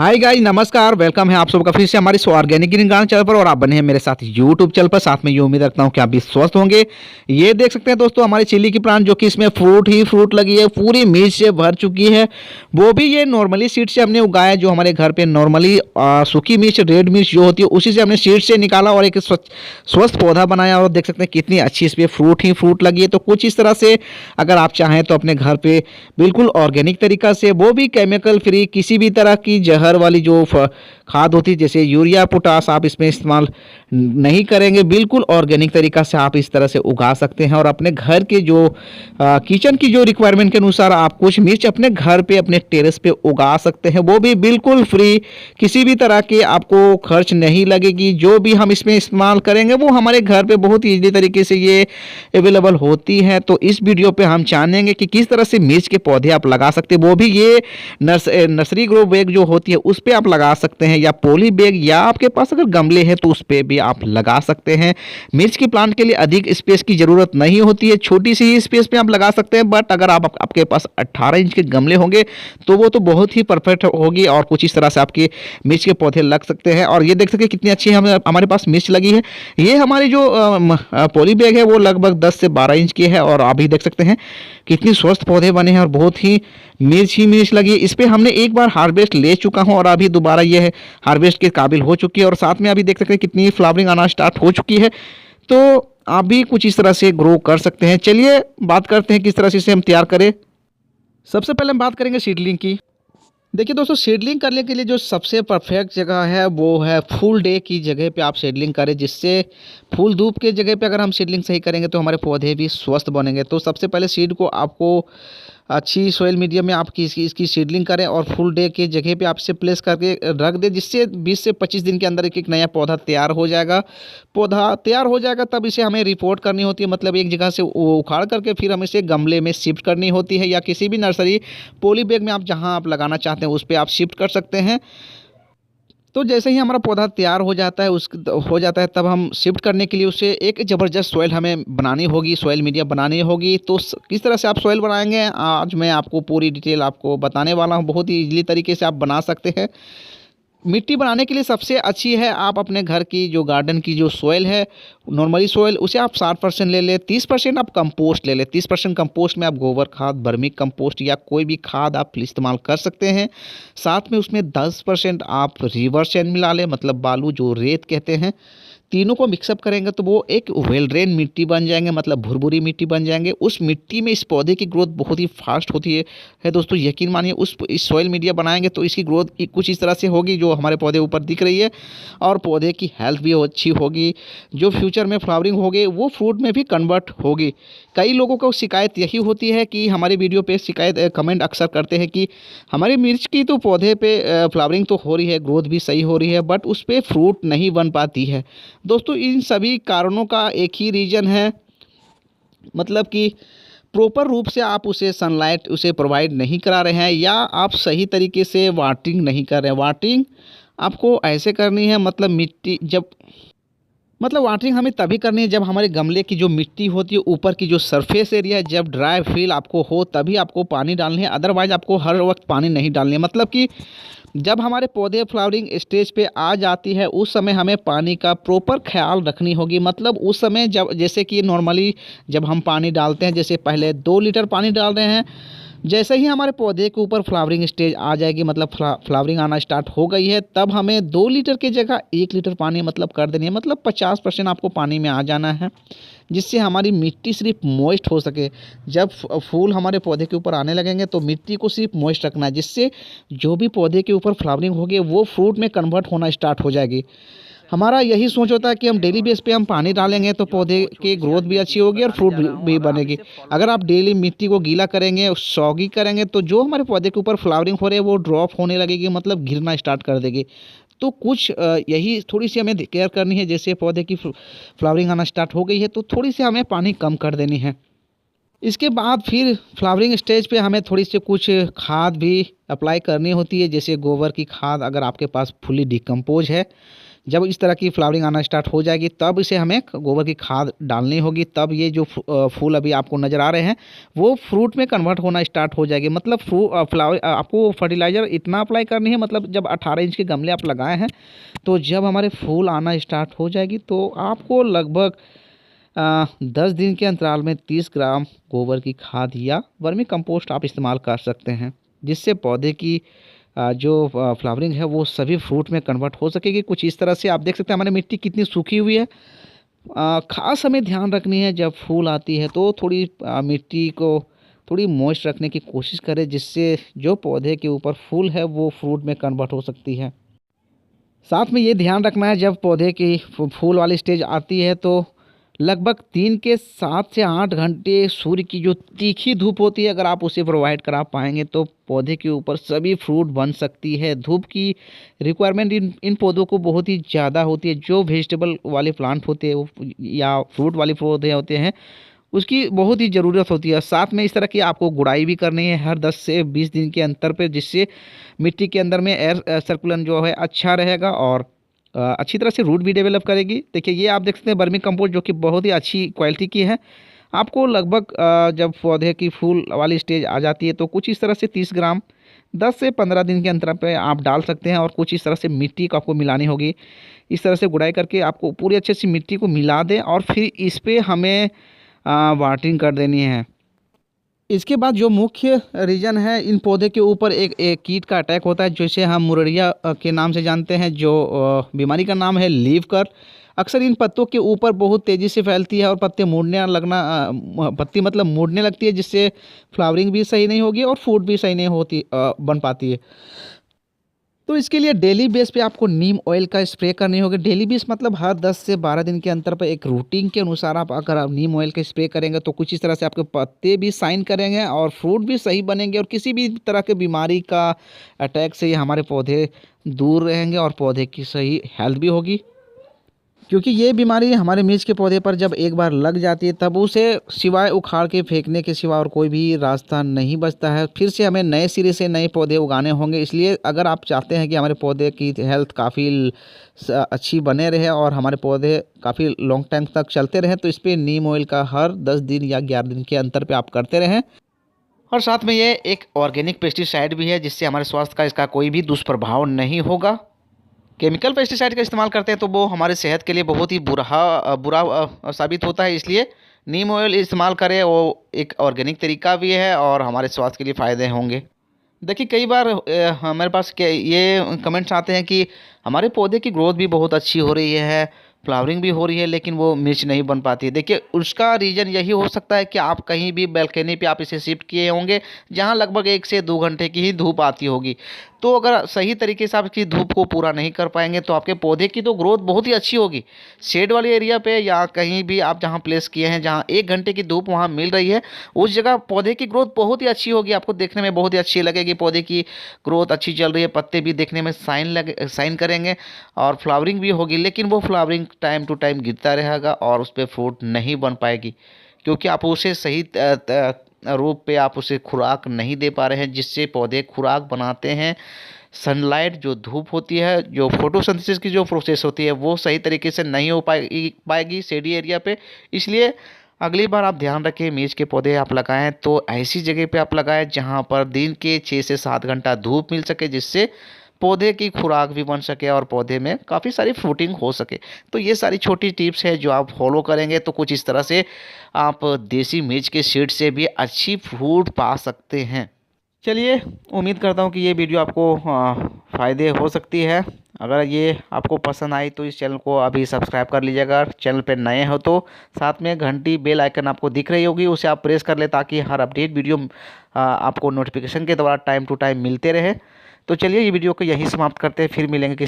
Hi guys, नमस्कार। Welcome है आप सबका फिर से हमारी ऑर्गेनिक ग्रीन गार्डन चैनल पर। और आप बने हैं मेरे साथ यूट्यूब चैनल पर। साथ में ये उम्मीद रखता हूँ कि आप भी स्वस्थ होंगे। ये देख सकते हैं दोस्तों हमारी चिल्ली की प्लांट, जो कि इसमें फ्रूट ही फ्रूट लगी है, पूरी मिर्च से भर चुकी है। वो भी ये नॉर्मली सीड से हमने उगाया, जो हमारे घर पे नॉर्मली सूखी मिर्च, रेड मिर्च जो होती है, उसी से हमने सीड से निकाला और एक स्वस्थ पौधा बनाया। और देख सकते हैं कितनी अच्छी इस पर फ्रूट ही फ्रूट लगी है। तो कुछ इस तरह से अगर आप चाहें तो अपने घर पे बिल्कुल ऑर्गेनिक तरीका से, वो भी केमिकल फ्री, किसी भी तरह की जहर वाली जो खाद होती है जैसे यूरिया पोटास, आप इसमें इस्तेमाल नहीं करेंगे। बिल्कुल ऑर्गेनिक तरीका से आप इस तरह से उगा सकते हैं। और अपने घर के जो किचन की जो रिक्वायरमेंट के अनुसार आप कुछ मिर्च अपने घर पे, अपने टेरेस पे उगा सकते हैं, वो भी बिल्कुल फ्री। किसी भी तरह के आपको खर्च नहीं लगेगी। जो भी हम इसमें इस्तेमाल करेंगे वो हमारे घर पे बहुत ईजी तरीके से ये अवेलेबल होती है। तो इस वीडियो पे हम जानेंगे कि किस तरह से मिर्च के पौधे आप लगा सकते हैं, वो भी ये नर्सरी ग्रो बैग जो होती है उस पर आप लगा सकते हैं, या पॉली बैग, या आपके पास अगर गमले हैं तो उस पर भी आप लगा सकते हैं। मिर्च की प्लांट के लिए अधिक स्पेस की ज़रूरत नहीं होती है, छोटी सी ही स्पेस पे आप लगा सकते हैं। बट अगर आपके पास 18 इंच के गमले होंगे तो वो तो बहुत ही परफेक्ट होगी और कुछ इस तरह से आपके मिर्च के पौधे लग सकते हैं। और ये देख सकते हैं कितनी अच्छी हमारे पास मिर्च लगी है। ये हमारी जो पॉली बैग है वो लगभग 10 से 12 इंच की है। और अभी देख सकते हैं कितनी स्वस्थ पौधे बने हैं और बहुत ही मिर्च लगी है। इस पर हमने एक बार हार्वेस्ट ले चुका हूं और अभी दोबारा ये है हार्वेस्ट के काबिल हो चुकी है। और साथ में अभी देख सकते हैं कितनी फ्लावरिंग आना स्टार्ट हो चुकी है। तो आप भी कुछ इस तरह से ग्रो कर सकते हैं। चलिए बात करते हैं किस तरह से इसे हम तैयार करें। सबसे पहले हम बात करेंगे सीडलिंग की। देखिए दोस्तों, सीडलिंग करने के लिए जो सबसे परफेक्ट जगह है वो है फुल डे की जगह पे आप सीडलिंग करें, जिससे फुल धूप के जगह पे अगर हम सीडलिंग सही करेंगे तो हमारे पौधे भी स्वस्थ बनेंगे। तो सबसे पहले सीड को आपको अच्छी सोयल मीडियम में आप इसकी सीडलिंग करें और फुल डे के जगह पे आप इसे प्लेस करके रख दें, जिससे 20 से 25 दिन के अंदर एक एक नया पौधा तैयार हो जाएगा। पौधा तैयार हो जाएगा तब इसे हमें रिपोर्ट करनी होती है, मतलब एक जगह से उखाड़ करके फिर हम इसे गमले में शिफ्ट करनी होती है, या किसी भी नर्सरी पॉली बैग में आप जहां आप लगाना चाहते हैं उस पर आप शिफ्ट कर सकते हैं। तो जैसे ही हमारा पौधा तैयार हो जाता है तब हम शिफ्ट करने के लिए उसे एक ज़बरदस्त सॉइल हमें बनानी होगी, सॉइल मीडिया बनानी होगी। तो किस तरह से आप सॉइल बनाएंगे आज मैं आपको पूरी डिटेल आपको बताने वाला हूँ। बहुत ही ईजिली तरीके से आप बना सकते हैं। मिट्टी बनाने के लिए सबसे अच्छी है, आप अपने घर की जो गार्डन की जो सॉइल है, नॉर्मली सॉइल, उसे आप 60% ले लें, 30% आप कंपोस्ट ले लें। 30% कंपोस्ट में आप गोबर खाद, बर्मी कंपोस्ट या कोई भी खाद आप इस्तेमाल कर सकते हैं। साथ में उसमें 10% आप रिवर सैंड मिला लें, मतलब बालू जो रेत कहते हैं। तीनों को मिक्सअप करेंगे तो वो एक वेल ड्रेन मिट्टी बन जाएंगे, मतलब भुरभुरी मिट्टी बन जाएंगे। उस मिट्टी में इस पौधे की ग्रोथ बहुत ही फास्ट होती है दोस्तों, यकीन मानिए। इस सॉइल मीडिया बनाएंगे तो इसकी ग्रोथ कुछ इस तरह से होगी जो हमारे पौधे ऊपर दिख रही है। और पौधे की हेल्थ भी अच्छी होगी, जो फ्यूचर में फ्लावरिंग होगी वो फ्रूट में भी कन्वर्ट होगी। कई लोगों को शिकायत यही होती है कि हमारे वीडियो पे कमेंट अक्सर करते हैं कि हमारी मिर्च की तो पौधे पे फ्लावरिंग तो हो रही है, ग्रोथ भी सही हो रही है, बट उस पर फ्रूट नहीं बन पाती है। दोस्तों इन सभी कारणों का एक ही रीज़न है, मतलब कि प्रॉपर रूप से आप उसे सनलाइट उसे प्रोवाइड नहीं करा रहे हैं, या आप सही तरीके से वाटरिंग नहीं कर रहे हैं। वाटरिंग आपको ऐसे करनी है, मतलब वाटरिंग हमें तभी करनी है जब हमारे गमले की जो मिट्टी होती है, ऊपर की जो सरफेस एरिया है, जब ड्राई फील आपको हो तभी आपको पानी डालनी है। अदरवाइज आपको हर वक्त पानी नहीं डालनी है। मतलब कि जब हमारे पौधे फ्लावरिंग स्टेज पे आ जाती है उस समय हमें पानी का प्रॉपर ख्याल रखनी होगी। मतलब उस समय जब, जैसे कि नॉर्मली जब हम पानी डालते हैं, जैसे पहले 2 लीटर पानी डाल रहे हैं, जैसे ही हमारे पौधे के ऊपर फ्लावरिंग स्टेज आ जाएगी, मतलब फ्लावरिंग आना स्टार्ट हो गई है, तब हमें 2 लीटर की जगह 1 लीटर पानी मतलब कर देनी है। मतलब 50% आपको पानी में आ जाना है, जिससे हमारी मिट्टी सिर्फ मॉइस्ट हो सके। जब फूल हमारे पौधे के ऊपर आने लगेंगे तो मिट्टी को सिर्फ मॉइस्ट रखना है, जिससे जो भी पौधे के ऊपर फ्लावरिंग होगी वो फ्रूट में कन्वर्ट होना स्टार्ट हो जाएगी। हमारा यही सोच होता है कि हम डेली बेस पे हम पानी डालेंगे तो पौधे की ग्रोथ भी अच्छी होगी और फ्रूट भी बनेगी। अगर आप डेली मिट्टी को गीला करेंगे, सॉगी करेंगे, तो जो हमारे पौधे के ऊपर फ्लावरिंग हो रही है वो ड्रॉप होने लगेगी, मतलब गिरना स्टार्ट कर देगी। तो कुछ यही थोड़ी सी हमें केयर करनी है। जैसे पौधे की फ्लावरिंग आना स्टार्ट हो गई है तो थोड़ी सी हमें पानी कम कर देनी है। इसके बाद फिर फ्लावरिंग स्टेज पे हमें थोड़ी सी कुछ खाद भी अप्लाई करनी होती है, जैसे गोबर की खाद, अगर आपके पास फुली डिकम्पोज है, जब इस तरह की फ्लावरिंग आना स्टार्ट हो जाएगी तब इसे हमें गोबर की खाद डालनी होगी। तब ये जो फूल अभी आपको नज़र आ रहे हैं वो फ्रूट में कन्वर्ट होना स्टार्ट हो जाएगी। मतलब फ्लावर आपको फर्टिलाइज़र इतना अप्लाई करनी है, मतलब जब 18 इंच के गमले आप लगाए हैं तो जब हमारे फूल आना स्टार्ट हो जाएगी तो आपको लगभग 10 दिन के अंतराल में 30 ग्राम गोबर की खाद या वर्मी कंपोस्ट आप इस्तेमाल कर सकते हैं, जिससे पौधे की जो फ्लावरिंग है वो सभी फ्रूट में कन्वर्ट हो सकेगी। कुछ इस तरह से आप देख सकते हैं हमारी मिट्टी कितनी सूखी हुई है। खास हमें ध्यान रखनी है जब फूल आती है तो थोड़ी मिट्टी को थोड़ी मॉइस्ट रखने की कोशिश करें, जिससे जो पौधे के ऊपर फूल है वो फ्रूट में कन्वर्ट हो सकती है। साथ में ये ध्यान रखना है जब पौधे की फूल वाली स्टेज आती है तो लगभग 3 के 7 से 8 घंटे सूर्य की जो तीखी धूप होती है अगर आप उसे प्रोवाइड करा पाएंगे तो पौधे के ऊपर सभी फ्रूट बन सकती है। धूप की रिक्वायरमेंट इन पौधों को बहुत ही ज़्यादा होती है। जो वेजिटेबल वाले प्लांट होते हैं या फ्रूट वाले पौधे होते हैं उसकी बहुत ही ज़रूरत होती है। साथ में इस तरह की आपको गुड़ाई भी करनी है हर 10 से 20 दिन के अंतर पे, जिससे मिट्टी के अंदर में एयर सर्कुलेशन जो है अच्छा रहेगा और अच्छी तरह से रूट भी डेवलप करेगी। देखिए ये आप देख सकते हैं वर्मी कंपोस्ट जो कि बहुत ही अच्छी क्वालिटी की है। आपको लगभग जब पौधे की फूल वाली स्टेज आ जाती है तो कुछ इस तरह से 30 ग्राम 10 से 15 दिन के अंतर पे आप डाल सकते हैं और कुछ इस तरह से मिट्टी को आपको मिलानी होगी। इस तरह से गुड़ाई करके आपको पूरी अच्छे से मिट्टी को मिला दें और फिर इस पर हमें वाटरिंग कर देनी है। इसके बाद जो मुख्य रीज़न है इन पौधे के ऊपर एक कीट का अटैक होता है जिसे हम मुरैया के नाम से जानते हैं, जो बीमारी का नाम है लीफ कर्ल। अक्सर इन पत्तों के ऊपर बहुत तेज़ी से फैलती है और पत्ते मुड़ने लगना पत्ती मतलब मुड़ने लगती है, जिससे फ्लावरिंग भी सही नहीं होगी और फूड भी सही नहीं होती बन पाती है। तो इसके लिए डेली बेस पे आपको नीम ऑयल का स्प्रे करनी होगी। डेली बेस मतलब हर 10 से 12 दिन के अंतर पर एक रूटीन के अनुसार अगर आप नीम ऑयल का स्प्रे करेंगे तो कुछ इस तरह से आपके पत्ते भी शाइन करेंगे और फ्रूट भी सही बनेंगे और किसी भी तरह के बीमारी का अटैक से हमारे पौधे दूर रहेंगे और पौधे की सही हेल्थ भी होगी। क्योंकि ये बीमारी हमारे मिर्च के पौधे पर जब एक बार लग जाती है तब उसे सिवाय उखाड़ के फेंकने के सिवा और कोई भी रास्ता नहीं बचता है। फिर से हमें नए सिरे से नए पौधे उगाने होंगे। इसलिए अगर आप चाहते हैं कि हमारे पौधे की हेल्थ काफ़ी अच्छी बने रहे और हमारे पौधे काफ़ी लॉन्ग टाइम तक चलते रहें तो इस पर नीम ऑयल का हर 10 दिन या 11 दिन के अंतर पर आप करते रहें। और साथ में ये एक ऑर्गेनिक पेस्टिसाइड भी है, जिससे हमारे स्वास्थ्य का इसका कोई भी दुष्प्रभाव नहीं होगा। केमिकल पेस्टिसाइड का इस्तेमाल करते हैं तो वो हमारे सेहत के लिए बहुत ही बुरा साबित होता है। इसलिए नीम ऑयल इस्तेमाल करें, वो एक ऑर्गेनिक तरीका भी है और हमारे स्वास्थ्य के लिए फ़ायदे होंगे। देखिए कई बार हमारे पास ये कमेंट्स आते हैं कि हमारे पौधे की ग्रोथ भी बहुत अच्छी हो रही है, फ्लावरिंग भी हो रही है, लेकिन वो मिर्च नहीं बन पाती है। देखिए उसका रीज़न यही हो सकता है कि आप कहीं भी बालकनी पे आप इसे शिफ्ट किए होंगे जहाँ लगभग 1 से 2 घंटे की ही धूप आती होगी। तो अगर सही तरीके से आप इसकी धूप को पूरा नहीं कर पाएंगे तो आपके पौधे की तो ग्रोथ बहुत ही अच्छी होगी। शेड वाले एरिया पे या कहीं भी आप जहाँ प्लेस किए हैं जहाँ 1 घंटे की धूप वहाँ मिल रही है उस जगह पौधे की ग्रोथ बहुत ही अच्छी होगी। आपको देखने में बहुत ही अच्छी लगेगी, पौधे की ग्रोथ अच्छी चल रही है, पत्ते भी देखने में साइन करेंगे और फ्लावरिंग भी होगी। लेकिन वो फ्लावरिंग टाइम टू टाइम गिरता रहेगा और उस पर फ्रूट नहीं बन पाएगी, क्योंकि आप उसे सही रूप पे आप उसे खुराक नहीं दे पा रहे हैं। जिससे पौधे खुराक बनाते हैं, सनलाइट जो धूप होती है, जो फोटोसिंथेसिस की जो प्रोसेस होती है वो सही तरीके से नहीं हो पाएगी शेडी एरिया पे। इसलिए अगली बार आप ध्यान रखें, मिर्च के पौधे आप लगाएं तो ऐसी जगह पे आप लगाएं जहां पर दिन के 6 से 7 घंटा धूप मिल सके, जिससे पौधे की खुराक भी बन सके और पौधे में काफ़ी सारी फ्रूटिंग हो सके। तो ये सारी छोटी टिप्स है जो आप फॉलो करेंगे तो कुछ इस तरह से आप देसी मिर्च के सीड से भी अच्छी फ्रूट पा सकते हैं। चलिए उम्मीद करता हूँ कि ये वीडियो आपको फ़ायदे हो सकती है। अगर ये आपको पसंद आई तो इस चैनल को अभी सब्सक्राइब कर लीजिएगा। चैनल पे नए हो तो साथ में घंटी बेल आइकन आपको दिख रही होगी, उसे आप प्रेस कर ले ताकि हर अपडेट वीडियो आपको नोटिफिकेशन के द्वारा टाइम टू टाइम मिलते रहे। तो चलिए ये वीडियो को यहीं समाप्त करते हैं, फिर मिलेंगे